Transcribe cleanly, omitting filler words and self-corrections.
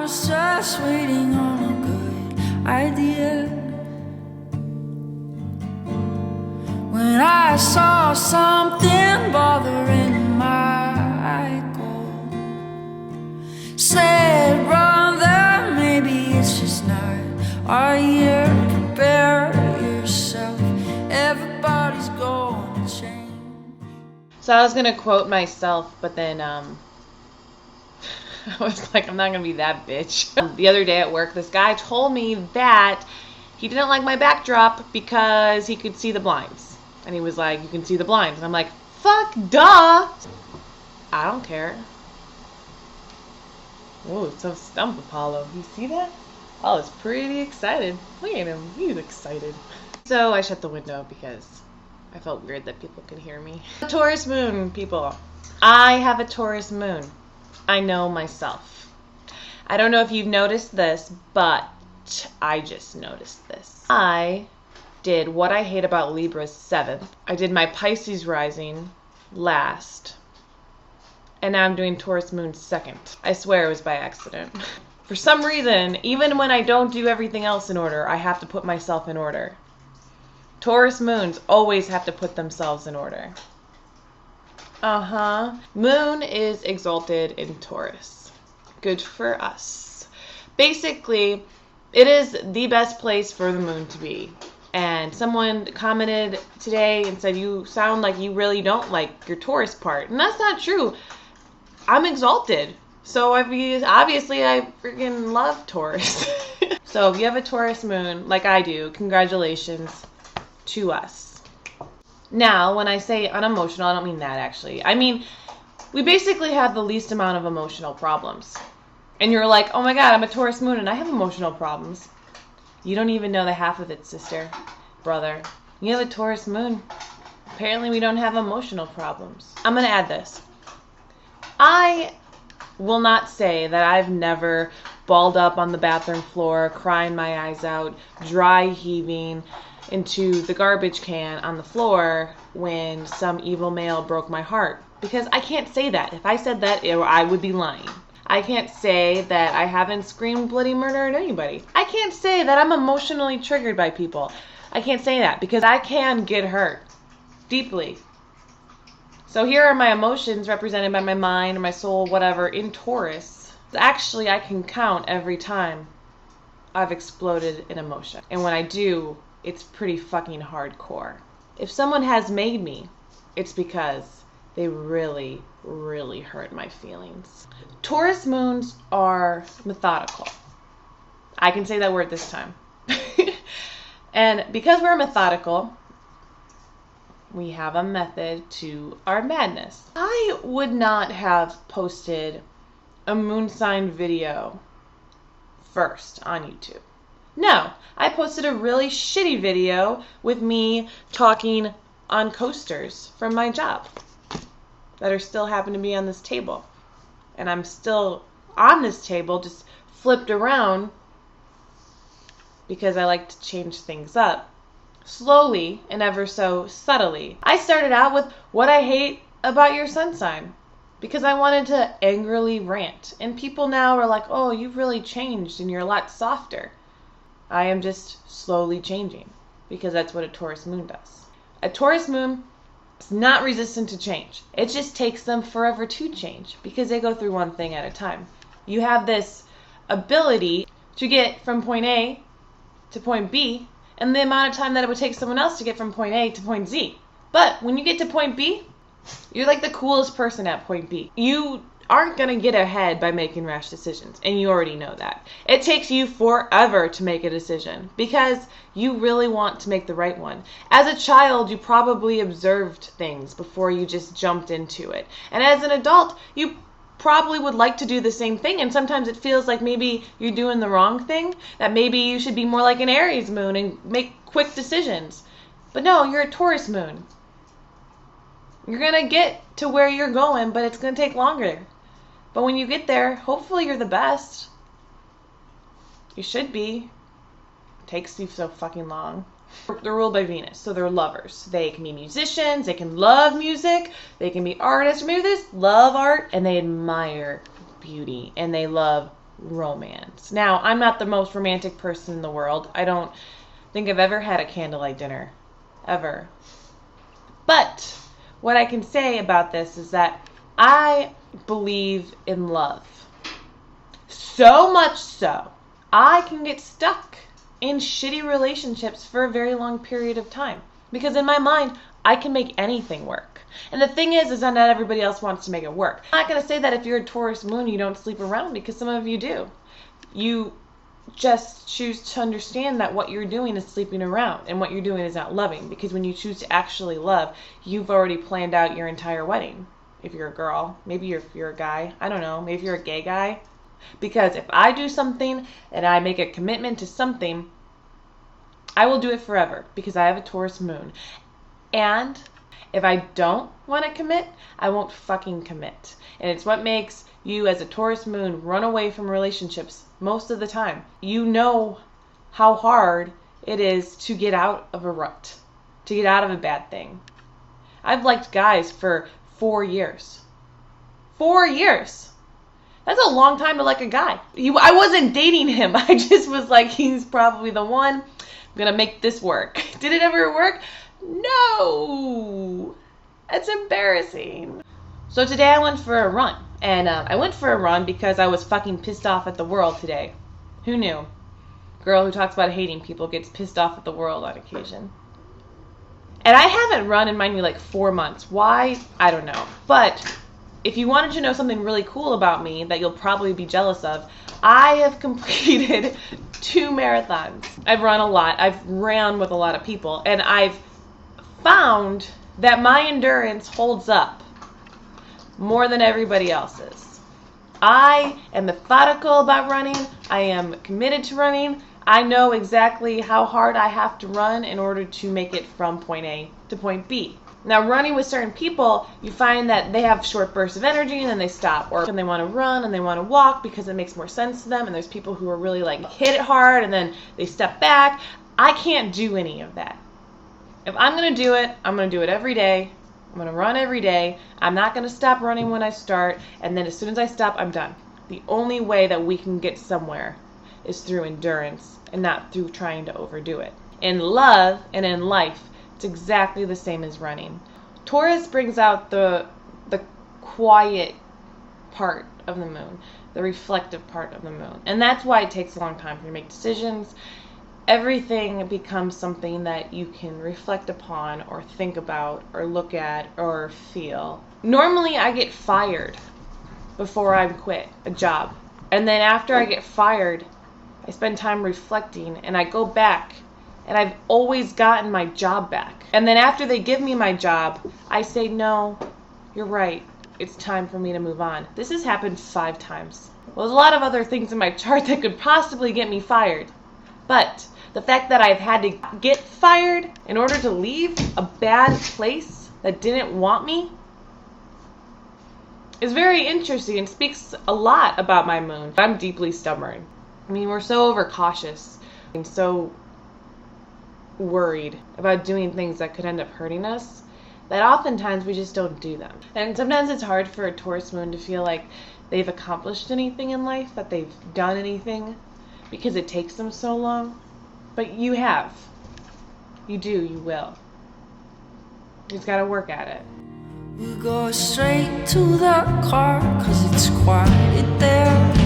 was just waiting on a good idea when I saw something bothering my goal. Said, brother, maybe it's just not our year. Prepare yourself, everybody's going to change. So I was going to quote myself, but then I was like, I'm not going to be that bitch. The other day at work, this guy told me that he didn't like my backdrop because he could see the blinds. And he was like, you can see the blinds. And I'm like, fuck, duh. I don't care. Whoa, it's so stump Apollo. You see that? Apollo's pretty excited. Look at him. He's excited. So I shut the window because I felt weird that people could hear me. Taurus Moon, people. I have a Taurus Moon. I know myself. I don't know if you've noticed this, but I just noticed this. I did what I hate about Libra's 7th. I did my Pisces rising last. And now I'm doing Taurus Moon 2nd. I swear it was by accident. For some reason, even when I don't do everything else in order, I have to put myself in order. Taurus Moons always have to put themselves in order. Moon is exalted in Taurus. Good for us. Basically, it is the best place for the moon to be. And someone commented today and said, you sound like you really don't like your Taurus part. And that's not true. I'm exalted. So obviously I freaking love Taurus. So if you have a Taurus moon, like I do, congratulations to us. Now, when I say unemotional, I don't mean that actually. I mean, we basically have the least amount of emotional problems. And you're like, oh my God, I'm a Taurus moon and I have emotional problems. You don't even know the half of it, sister, brother. You have a Taurus moon. Apparently we don't have emotional problems. I'm going to add this. I will not say that I've never balled up on the bathroom floor, crying my eyes out, dry heaving into the garbage can on the floor when some evil male broke my heart. Because I can't say that. If I said that, I would be lying. I can't say that I haven't screamed bloody murder at anybody. I can't say that I'm emotionally triggered by people. I can't say that because I can get hurt deeply. So here are my emotions represented by my mind or my soul, whatever, in Taurus. Actually, I can count every time I've exploded in emotion. And when I do, it's pretty fucking hardcore. If someone has made me, it's because they really, really hurt my feelings. Taurus moons are methodical. I can say that word this time. And because we're methodical, we have a method to our madness. I would not have posted a moon sign video first on YouTube. No, I posted a really shitty video with me talking on coasters from my job that are still happen to be on this table. And I'm still on this table, just flipped around because I like to change things up. Slowly and ever so subtly. I started out with what I hate about your sun sign because I wanted to angrily rant. And people now are like, oh, you've really changed and you're a lot softer. I am just slowly changing because that's what a Taurus moon does. A Taurus moon is not resistant to change. It just takes them forever to change because they go through one thing at a time. You have this ability to get from point A to point B and the amount of time that it would take someone else to get from point A to point Z. But when you get to point B, you're like the coolest person at point B. You aren't going to get ahead by making rash decisions, and you already know that. It takes you forever to make a decision because you really want to make the right one. As a child, you probably observed things before you just jumped into it. And as an adult, you probably would like to do the same thing, and sometimes it feels like maybe you're doing the wrong thing, that maybe you should be more like an Aries moon and make quick decisions. But no, you're a Taurus moon. You're going to get to where you're going, but it's going to take longer. But when you get there, hopefully you're the best. You should be. It takes you so fucking long. They're ruled by Venus, so they're lovers. They can be musicians, they can love music, they can be artists, or maybe they just love art, and they admire beauty, and they love romance. Now, I'm not the most romantic person in the world. I don't think I've ever had a candlelight dinner. Ever. But what I can say about this is that I believe in love. So much so, I can get stuck in shitty relationships for a very long period of time. Because in my mind, I can make anything work. And the thing is that not everybody else wants to make it work. I'm not going to say that if you're a Taurus Moon, you don't sleep around, because some of you do. You just choose to understand that what you're doing is sleeping around, and what you're doing is not loving. Because when you choose to actually love, you've already planned out your entire wedding. If you're a girl, maybe if you're a guy, I don't know, maybe you're a gay guy. Because if I do something and I make a commitment to something, I will do it forever, because I have a Taurus Moon. And if I don't want to commit, I won't fucking commit. And it's what makes you as a Taurus Moon run away from relationships most of the time. You know how hard it is to get out of a rut, to get out of a bad thing. I've liked guys for 4 years. 4 years! That's a long time to like a guy. I wasn't dating him. I just was like, he's probably the one. I'm going to make this work. Did it ever work? No! That's embarrassing. So today I went for a run. And I went for a run because I was fucking pissed off at the world today. Who knew? Girl who talks about hating people gets pissed off at the world on occasion. And I haven't run in, mind you, like 4 months. Why? I don't know. But if you wanted to know something really cool about me that you'll probably be jealous of, I have completed 2 marathons. I've run a lot. I've ran with a lot of people. And I've found that my endurance holds up more than everybody else's. I am methodical about running. I am committed to running. I know exactly how hard I have to run in order to make it from point A to point B. Now, running with certain people, you find that they have short bursts of energy and then they stop. Or they want to run and they want to walk because it makes more sense to them. And there's people who are really like hit it hard and then they step back. I can't do any of that. If I'm going to do it, I'm going to do it every day. I'm going to run every day. I'm not going to stop running when I start. And then as soon as I stop, I'm done. The only way that we can get somewhere is through endurance and not through trying to overdo it. In love and in life, it's exactly the same as running. Taurus brings out the quiet part of the moon, the reflective part of the moon. And that's why it takes a long time for you to make decisions. Everything becomes something that you can reflect upon or think about or look at or feel. Normally I get fired before I quit a job. And then after I get fired, I spend time reflecting and I go back and I've always gotten my job back. And then after they give me my job, I say, no, you're right. It's time for me to move on. This has happened 5 times. Well, there's a lot of other things in my chart that could possibly get me fired. But the fact that I've had to get fired in order to leave a bad place that didn't want me is very interesting and speaks a lot about my moon. I'm deeply stubborn. I mean, we're so overcautious and so worried about doing things that could end up hurting us that oftentimes we just don't do them. And sometimes it's hard for a Taurus Moon to feel like they've accomplished anything in life, that they've done anything, because it takes them so long. But you have. You do, you will. You just gotta work at it. We go straight to the car, 'cause it's quiet there.